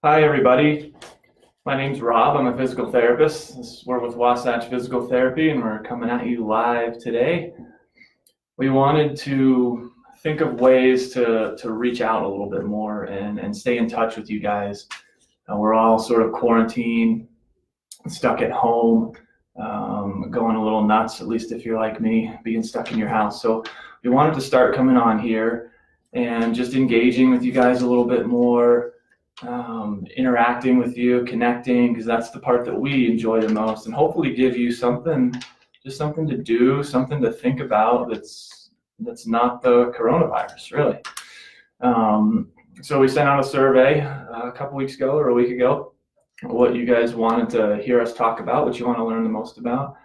Hi, everybody. My name's Rob. I'm a physical therapist. We're with Wasatch Physical Therapy, and we're coming at you live today. We wanted to think of ways to reach out a little bit more and stay in touch with you guys. We're all sort of quarantined, stuck at home, going a little nuts, at least if you're like me, being stuck in your house. So we wanted to start coming on here and just engaging with you guys a little bit more. Interacting with you, connecting, because that's the part that we enjoy the most, and hopefully give you something to do, something to think about that's not the coronavirus, really. So we sent out a survey a couple weeks ago or a week ago, what you guys wanted to hear us talk about, what you want to learn the most about,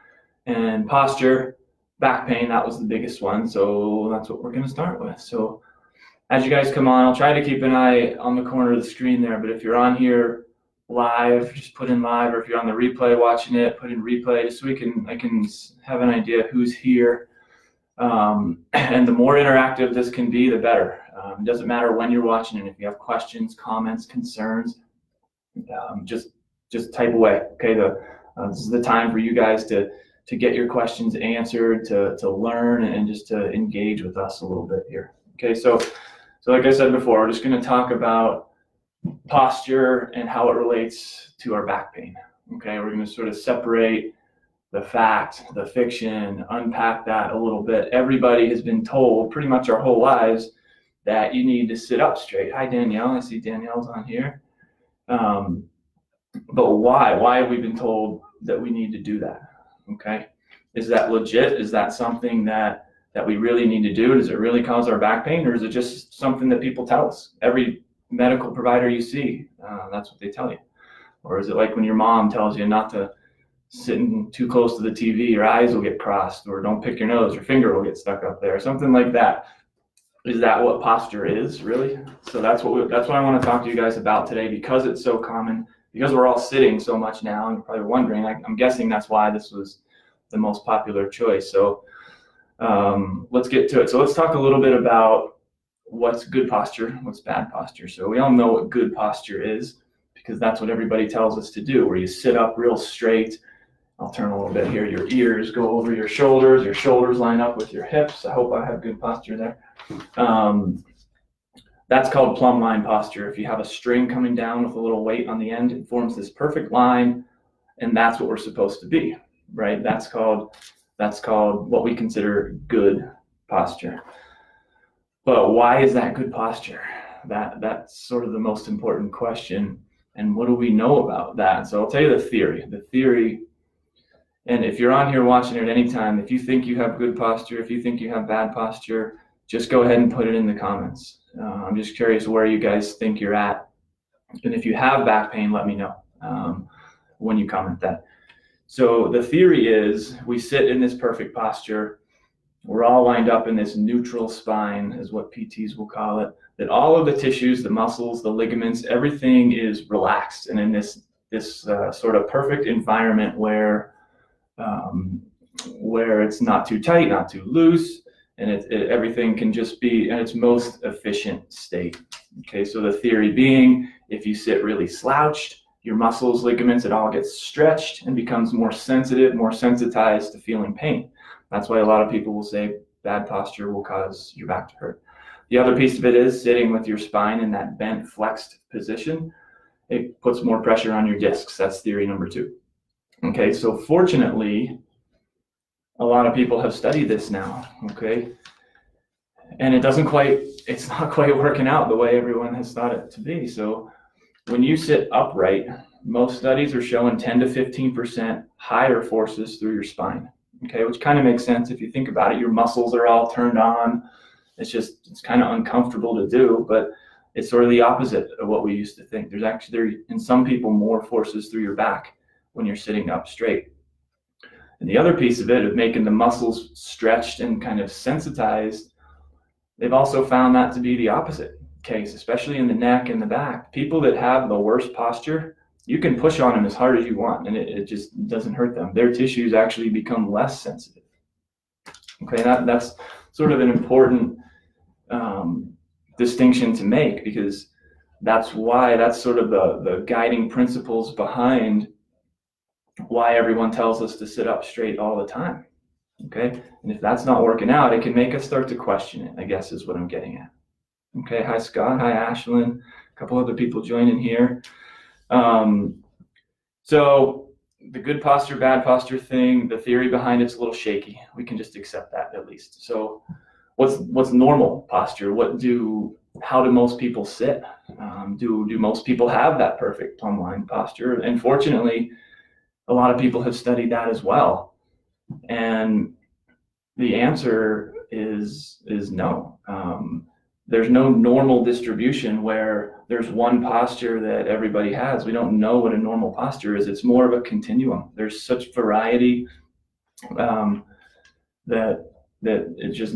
and posture, back pain, that was the biggest one, so that's what we're going to start with. So as you guys come on, I'll try to keep an eye on the corner of the screen there, but if you're on here live, just put in live, or if you're on the replay watching it, put in replay, just so I can have an idea who's here. And the more interactive this can be, the better. It doesn't matter when you're watching it. If you have questions, comments, concerns, just type away. Okay, this is the time for you guys to get your questions answered, to learn, and just to engage with us a little bit here. Okay, so like I said before, we're just going to talk about posture and how it relates to our back pain. Okay, we're going to sort of separate the fact, the fiction, unpack that a little bit. Everybody has been told pretty much our whole lives that you need to sit up straight. Hi, Danielle. I see Danielle's on here. But why have we been told that we need to do that? Okay, is that legit? Is that something that we really need to do? Does it really cause our back pain, or is it just something that people tell us? Every medical provider you see, that's what they tell you. Or is it like when your mom tells you not to sit too close to the TV, your eyes will get crossed, or don't pick your nose, your finger will get stuck up there, something like that. Is that what posture is, really? So that's what I want to talk to you guys about today, because it's so common, because we're all sitting so much now, and you're probably wondering, I'm guessing that's why this was the most popular choice. So let's get to it. So let's talk a little bit about what's good posture, what's bad posture. So we all know what good posture is, because that's what everybody tells us to do, where you sit up real straight. I'll turn a little bit here. Your ears go over your shoulders line up with your hips. I hope I have good posture there. That's called plumb line posture. If you have a string coming down with a little weight on the end, it forms this perfect line, and that's what we're supposed to be, right? That's called what we consider good posture. But why is that good posture? That's sort of the most important question. And what do we know about that? So I'll tell you the theory. And if you're on here watching at any time, if you think you have good posture, if you think you have bad posture, just go ahead and put it in the comments. I'm just curious where you guys think you're at. And if you have back pain, let me know when you comment that. So the theory is we sit in this perfect posture. We're all lined up in this neutral spine, is what PTs will call it, that all of the tissues, the muscles, the ligaments, everything is relaxed and in this sort of perfect environment where it's not too tight, not too loose, and everything can just be in its most efficient state. Okay, so the theory being, if you sit really slouched, your muscles, ligaments, it all gets stretched and becomes more sensitive, more sensitized to feeling pain. That's why a lot of people will say bad posture will cause your back to hurt. The other piece of it is sitting with your spine in that bent, flexed position. It puts more pressure on your discs. That's theory number 2. Okay, so fortunately, a lot of people have studied this now, okay? And it's not quite working out the way everyone has thought it to be. So when you sit upright, most studies are showing 10 to 15% higher forces through your spine, okay, which kind of makes sense if you think about it. Your muscles are all turned on. It's kind of uncomfortable to do, but it's sort of the opposite of what we used to think. There's actually, in some people, more forces through your back when you're sitting up straight. And the other piece of it, of making the muscles stretched and kind of sensitized, they've also found that to be the opposite case, especially in the neck and the back. People that have the worst posture, you can push on them as hard as you want, and it just doesn't hurt them. Their tissues actually become less sensitive. Okay, that's sort of an important distinction to make, because That's sort of the guiding principles behind why everyone tells us to sit up straight all the time. Okay, and if that's not working out, it can make us start to question it, I guess is what I'm getting at. Okay, hi Scott, hi Ashlyn, a couple other people joining here. So the good posture, bad posture thing, the theory behind it's a little shaky. We can just accept that at least. So what's normal posture? How do most people sit? Do most people have that perfect plumb line posture? And fortunately, a lot of people have studied that as well. And the answer is no. There's no normal distribution where there's one posture that everybody has. We don't know what a normal posture is. It's more of a continuum. There's such variety that it's just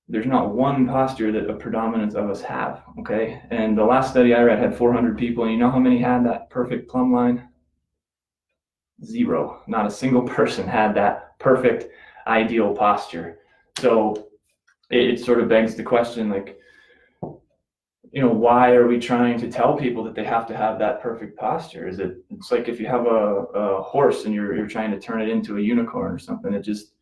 there's not one posture that a predominance of us have, okay? And the last study I read had 400 people, and you know how many had that perfect plumb line? 0. Not a single person had that perfect ideal posture. So it sort of begs the question, like, why are we trying to tell people that they have to have that perfect posture? It's like if you have a horse and you're trying to turn it into a unicorn or something, it just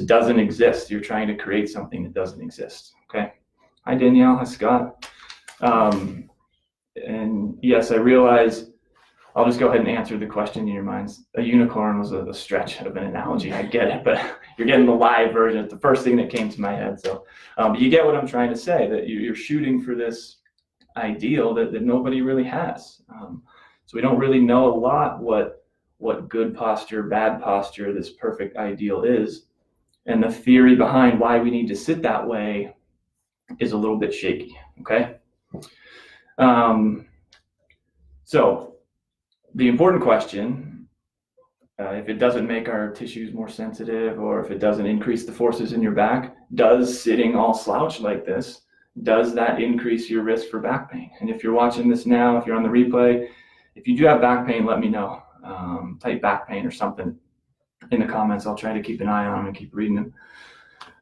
doesn't exist. You're trying to create something that doesn't exist. Okay. Hi Danielle, hi Scott. And yes, I realize I'll just go ahead and answer the question in your minds. A unicorn was a stretch of an analogy. I get it, but you're getting the live version. It's the first thing that came to my head. So you get what I'm trying to say, that you're shooting for this ideal that nobody really has. So we don't really know a lot what good posture, bad posture, this perfect ideal is. And the theory behind why we need to sit that way is a little bit shaky, okay? So the important question, if it doesn't make our tissues more sensitive or if it doesn't increase the forces in your back, does sitting all slouched like this, does that increase your risk for back pain? And if you're watching this now, if you're on the replay, if you do have back pain, let me know. Type back pain or something in the comments. I'll try to keep an eye on them and keep reading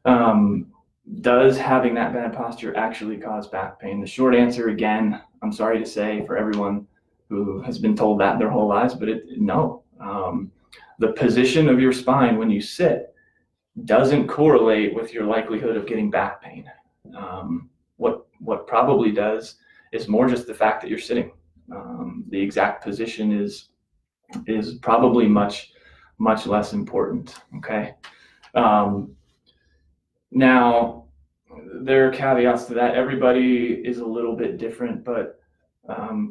them. Does having that bad posture actually cause back pain? The short answer, again, I'm sorry to say for everyone who has been told that their whole lives, but no. The position of your spine when you sit doesn't correlate with your likelihood of getting back pain. What probably does is more just the fact that you're sitting. The exact position is probably much less important, okay? Now, there are caveats to that. Everybody is a little bit different, but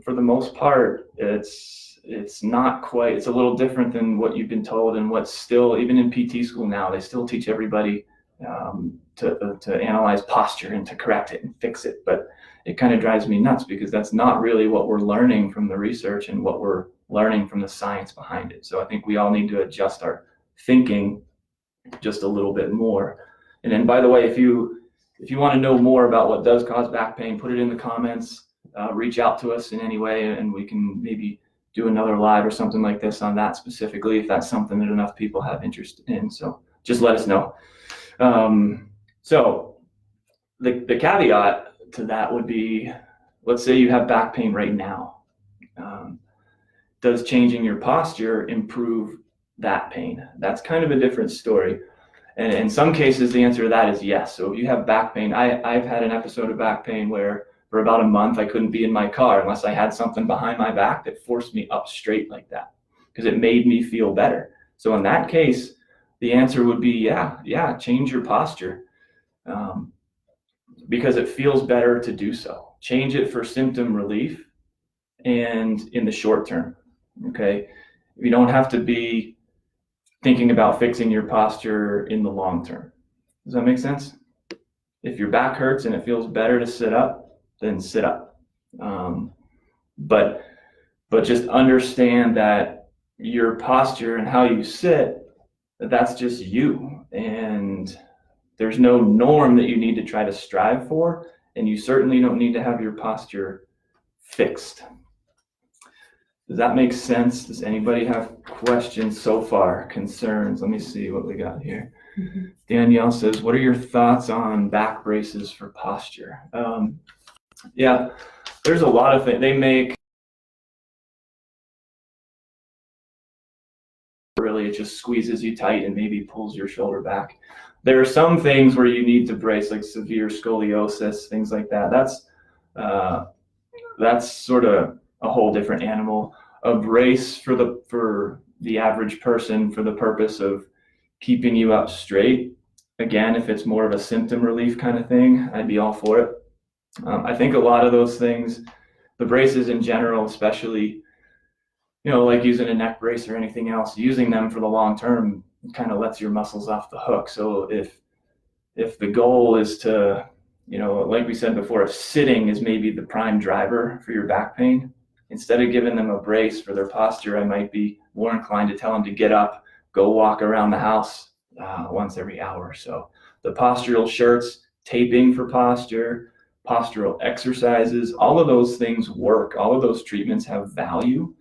for the most part, it's not quite, it's a little different than what you've been told, and what's still, even in PT school now, they still teach everybody to analyze posture and to correct it and fix it. But it kind of drives me nuts because that's not really what we're learning from the research and what we're learning from the science behind it. So I think we all need to adjust our thinking just a little bit more. And then, by the way, if you want to know more about what does cause back pain, put it in the comments. Reach out to us in any way, and we can maybe do another live or something like this on that specifically, if that's something that enough people have interest in. So just let us know. So the caveat to that would be, let's say you have back pain right now. Does changing your posture improve that pain? That's kind of a different story. And in some cases, the answer to that is yes. So if you have back pain, I've had an episode of back pain where for about a month, I couldn't be in my car unless I had something behind my back that forced me up straight like that, because it made me feel better. So in that case, the answer would be, yeah, change your posture, because it feels better to do so. Change it for symptom relief and in the short term, okay? You don't have to be thinking about fixing your posture in the long term. Does that make sense? If your back hurts and it feels better to sit up, then sit up. But just understand that your posture and how you sit, that's just you. And there's no norm that you need to try to strive for. And you certainly don't need to have your posture fixed. Does that make sense? Does anybody have questions so far, concerns? Let me see what we got here. Danielle says, what are your thoughts on back braces for posture? Yeah, there's a lot of things. They make, really, it just squeezes you tight and maybe pulls your shoulder back. There are some things where you need to brace, like severe scoliosis, things like that. That's sort of a whole different animal. A brace for the average person, for the purpose of keeping you up straight. Again, if it's more of a symptom relief kind of thing, I'd be all for it. I think a lot of those things, the braces in general, especially, like using a neck brace or anything else, using them for the long term kind of lets your muscles off the hook. So if the goal is to, like we said before, if sitting is maybe the prime driver for your back pain, instead of giving them a brace for their posture, I might be more inclined to tell them to get up, go walk around the house once every hour. So the postural shirts, taping for posture, postural exercises, all of those things work. All of those treatments have value.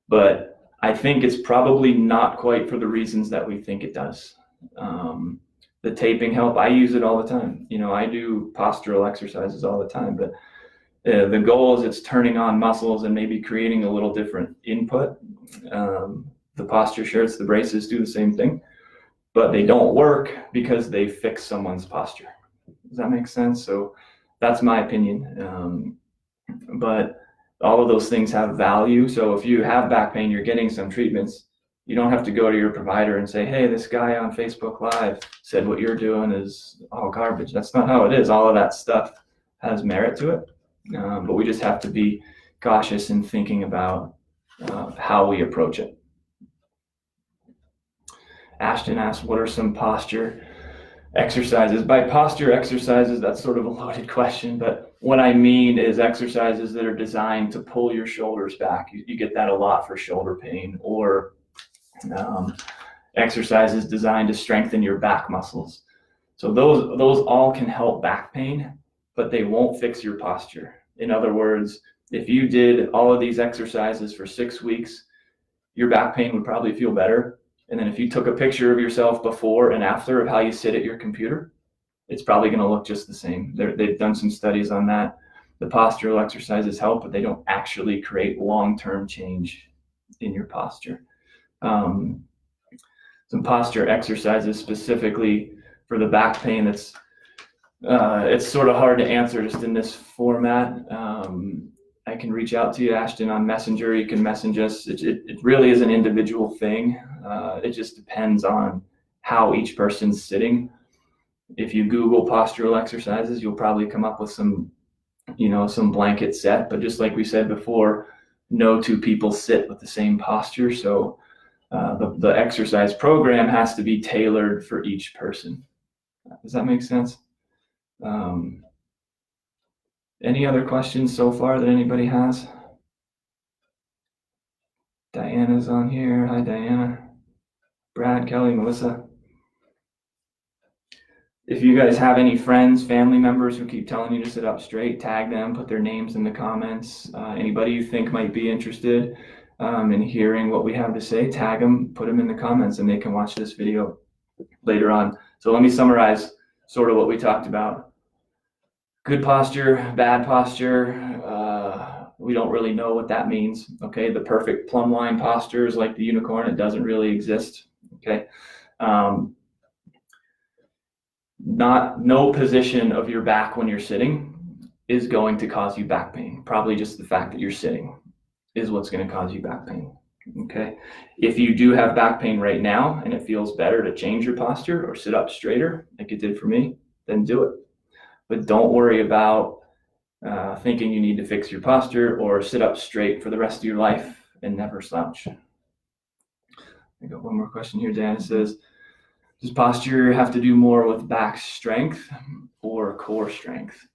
But I think it's probably not quite for the reasons that we think it does. The taping help, I use it all the time. I do postural exercises all the time, but the goal is it's turning on muscles and maybe creating a little different input. The posture shirts, the braces do the same thing, but they don't work because they fix someone's posture. Does that make sense? So that's my opinion. But all of those things have value. So if you have back pain, you're getting some treatments, you don't have to go to your provider and say, hey, this guy on Facebook Live said what you're doing is all garbage. That's not how it is. All of that stuff has merit to it. But we just have to be cautious in thinking about how we approach it. Ashton asked, what are some posture exercises? By posture exercises, that's sort of a loaded question, but what I mean is exercises that are designed to pull your shoulders back. You get that a lot for shoulder pain, or exercises designed to strengthen your back muscles. So those all can help back pain, but they won't fix your posture. In other words, if you did all of these exercises for 6 weeks, your back pain would probably feel better. And then if you took a picture of yourself before and after of how you sit at your computer, it's probably going to look just the same. They've done some studies on that. The postural exercises help, but they don't actually create long-term change in your posture. Some posture exercises specifically for the back pain, it's sort of hard to answer just in this format. I can reach out to you, Ashton, on Messenger. You can message us. It really is an individual thing. It just depends on how each person's sitting. If you Google postural exercises, you'll probably come up with some blanket set. But just like we said before, no two people sit with the same posture. So the exercise program has to be tailored for each person. Does that make sense? Any other questions so far that anybody has? Diana's on here. Hi, Diana. Brad, Kelly, Melissa. If you guys have any friends, family members who keep telling you to sit up straight, tag them, put their names in the comments. Anybody you think might be interested in hearing what we have to say, tag them, put them in the comments, and they can watch this video later on. So let me summarize sort of what we talked about. Good posture, bad posture, we don't really know what that means, okay? The perfect plumb line posture is like the unicorn, it doesn't really exist, okay? No position of your back when you're sitting is going to cause you back pain. Probably just the fact that you're sitting is what's going to cause you back pain, okay? If you do have back pain right now and it feels better to change your posture or sit up straighter like it did for me, then do it. But don't worry about thinking you need to fix your posture or sit up straight for the rest of your life and never slouch. I got one more question here. Dan says, does posture have to do more with back strength or core strength?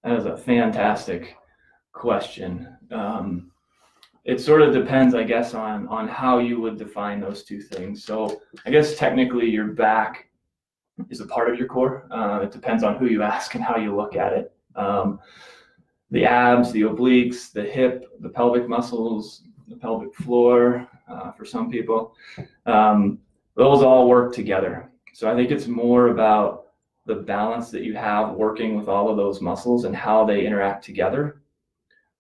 That is a fantastic question. It sort of depends, I guess, on how you would define those two things. So I guess technically your back is a part of your core. It depends on who you ask and how you look at it. The abs, the obliques, the hip, the pelvic muscles, the pelvic floor, for some people, those all work together. So I think it's more about the balance that you have working with all of those muscles and how they interact together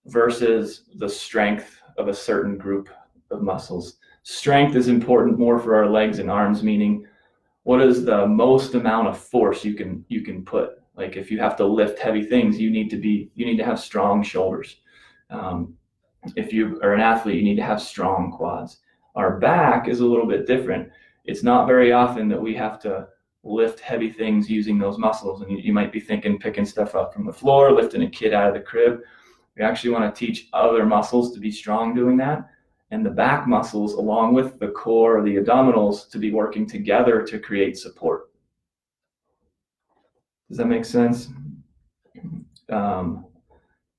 versus the strength of a certain group of muscles. Strength is important more for our legs and arms, meaning what is the most amount of force you can put. Like if you have to lift heavy things, you need to have strong shoulders. If you are an athlete, you need to have strong quads. Our back is a little bit different. It's not very often that we have to lift heavy things using those muscles. And you might be thinking picking stuff up from the floor, lifting a kid out of the crib. We actually want to teach other muscles to be strong doing that. And the back muscles, along with the core, the abdominals, to be working together to create support. Does that make sense?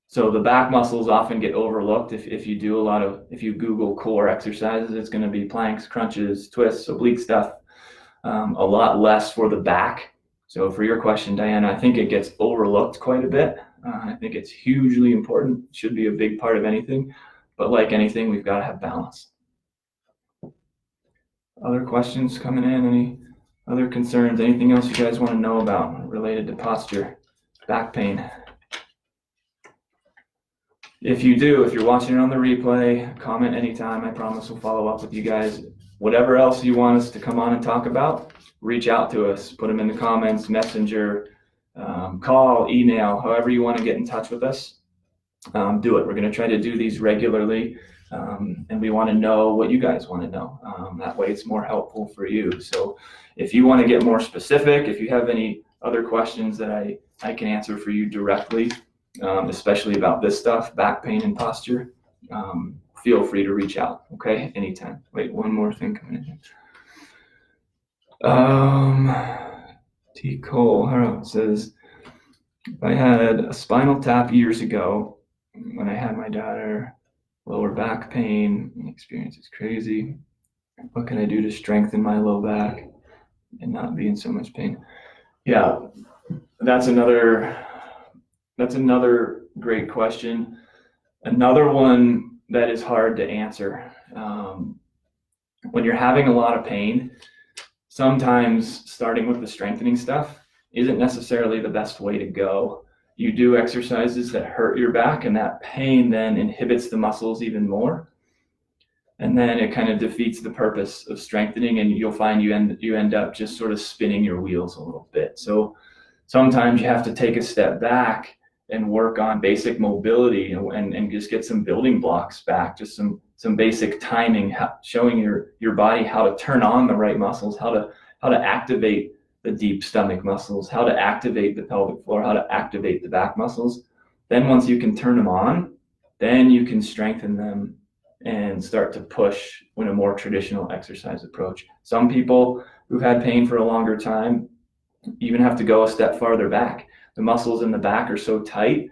So the back muscles often get overlooked. If you Google core exercises, it's going to be planks, crunches, twists, oblique stuff, a lot less for the back. So for your question, Diana, I think it gets overlooked quite a bit. I think it's hugely important. It should be a big part of anything. But like anything, we've got to have balance. Other questions coming in? Any other concerns? Anything else you guys want to know about related to posture, back pain? If you're watching it on the replay, comment anytime. I promise we'll follow up with you guys. Whatever else you want us to come on and talk about, reach out to us. Put them in the comments, messenger, call, email, however you want to get in touch with us. Do it. We're going to try to do these regularly, and we want to know what you guys want to know. That way it's more helpful for you. So if you want to get more specific, if you have any other questions that I can answer for you directly, especially about this stuff, back pain and posture, feel free to reach out, okay? Anytime. Wait, one more thing coming in. T. Cole says, I had a spinal tap years ago when I had my daughter. Lower back pain. The experience is crazy. What can I do to strengthen my low back and not be in so much pain? Yeah, that's another great question. Another one that is hard to answer. When you're having a lot of pain, sometimes starting with the strengthening stuff isn't necessarily the best way to go. You do exercises that hurt your back, and that pain then inhibits the muscles even more. And then it kind of defeats the purpose of strengthening, and you'll find you end up just sort of spinning your wheels a little bit. So sometimes you have to take a step back and work on basic mobility and just get some building blocks back, just some basic timing, showing your body how to turn on the right muscles, how to activate the deep stomach muscles, how to activate the pelvic floor, how to activate the back muscles. Then once you can turn them on, then you can strengthen them and start to push in a more traditional exercise approach. Some people who've had pain for a longer time even have to go a step farther back. The muscles in the back are so tight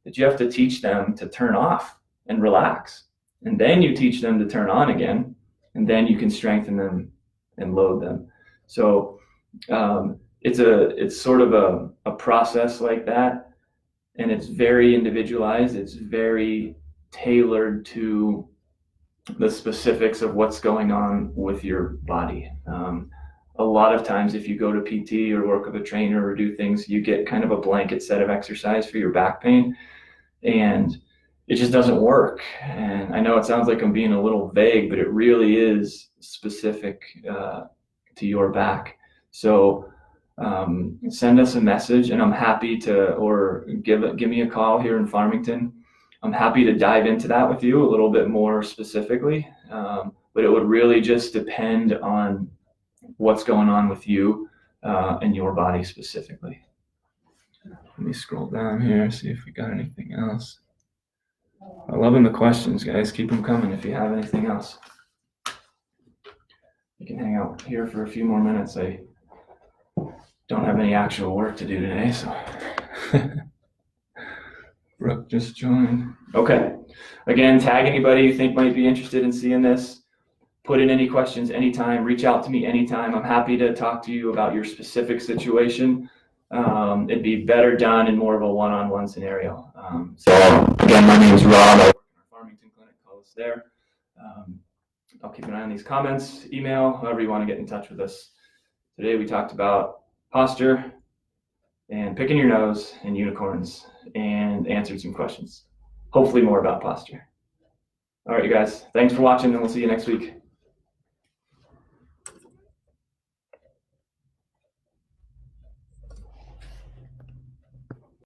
that you have to teach them to turn off and relax. And then you teach them to turn on again, and then you can strengthen them and load them. So it's sort of a process like that, and it's very individualized. It's very tailored to the specifics of what's going on with your body. A lot of times if you go to PT or work with a trainer or do things, you get kind of a blanket set of exercise for your back pain, and it just doesn't work. And I know it sounds like I'm being a little vague, but it really is specific to your back. So send us a message, and I'm happy to, or give me a call here in Farmington. I'm happy to dive into that with you a little bit more specifically, but it would really just depend on what's going on with you and your body specifically. Let me scroll down here, see if we got anything else. I'm loving the questions, guys. Keep them coming if you have anything else. You can hang out here for a few more minutes. I don't have any actual work to do today, so. Brooke just joined. Okay. Again, tag anybody you think might be interested in seeing this. Put in any questions anytime. Reach out to me anytime. I'm happy to talk to you about your specific situation. It'd be better done in more of a one-on-one scenario. So again, my name is Rob. I work in our Farmington clinic. Call us there. I'll keep an eye on these comments, email, however you want to get in touch with us. Today we talked about posture, and picking your nose and unicorns and answered some questions. Hopefully more about posture. All right, you guys, thanks for watching, and we'll see you next week.